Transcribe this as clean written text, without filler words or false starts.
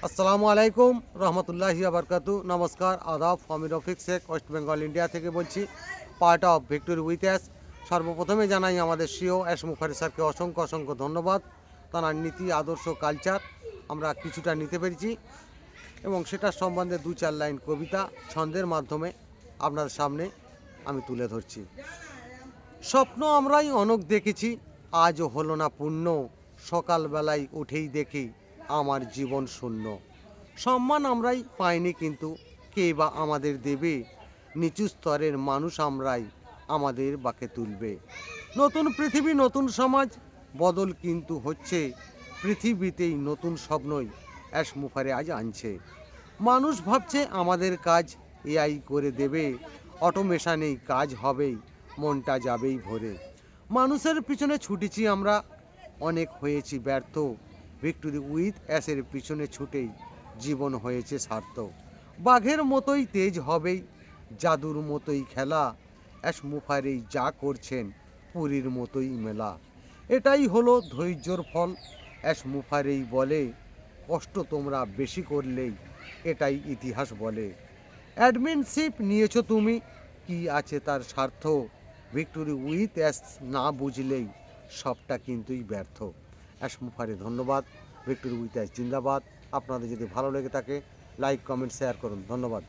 আসসালামু আলাইকুম রহমতুল্লাহি বারকাতু। নমস্কার, আদাব। আমি Rafiq Sheikh, West Bengal India থেকে বলছি, part of victory with us. সর্বপ্রথমে জানাই আমাদের সিও এস মুখারি স্যারকে অসংখ্য অসংখ্য ধন্যবাদ। তার নীতি, আদর্শ, কালচার আমরা কিছুটা নিতে পেরেছি এবং সেটার সম্বন্ধে দু চার লাইন কবিতা ছন্দের মাধ্যমে আপনাদের সামনে আমি তুলে ধরছি। স্বপ্ন আমরাই অনেক দেখেছি, আজও হলো না পূর্ণ। সকালবেলায় উঠেই দেখি আমার জীবন শূন্য। সম্মান আমরাই পাইনি, কিন্তু কে বা আমাদের দেবে? নিচু স্তরের মানুষ আমরাই, আমাদের বাকে তুলবে। নতুন পৃথিবী, নতুন সমাজ, বদল কিন্তু হচ্ছে। পৃথিবীতেই নতুন স্বপ্নই অ্যাশ মুফারে আজ আনছে। মানুষ ভাবছে আমাদের কাজ এআই করে দেবে, অটোমেশানেই কাজ হবেই, মনটা যাবেই ভরে। মানুষের পিছনে ছুটেছি আমরা, অনেক হয়েছি ব্যর্থ। ভিক্টোরি উইথ অ্যাসের পিছনে ছুটেই জীবন হয়েছে সার্থক। বাঘের মতোই তেজ হবেই, জাদুর মতোই খেলা। অ্যাশ মুফারেই যা করছেন, পুরীর মতোই মেলা। এটাই হলো ধৈর্যর ফল, অ্যাশ মুফারেই বলে। কষ্ট তোমরা বেশি করলেই এটাই ইতিহাস বলে। অ্যাডমিনশিপ নিয়েছো তুমি, কি আছে তার স্বার্থ? ভিক্টোরি উইথ অ্যাস না বুঝলেই সবটা কিন্তুই ব্যর্থ। অ্যাশ মুফারে ধন্যবাদ। ভিক্টোরি উইথ অ্যাস জিন্দাবাদ। আপনাদের যদি ভালো লেগে থাকে, লাইক, কমেন্ট, শেয়ার করুন। ধন্যবাদ।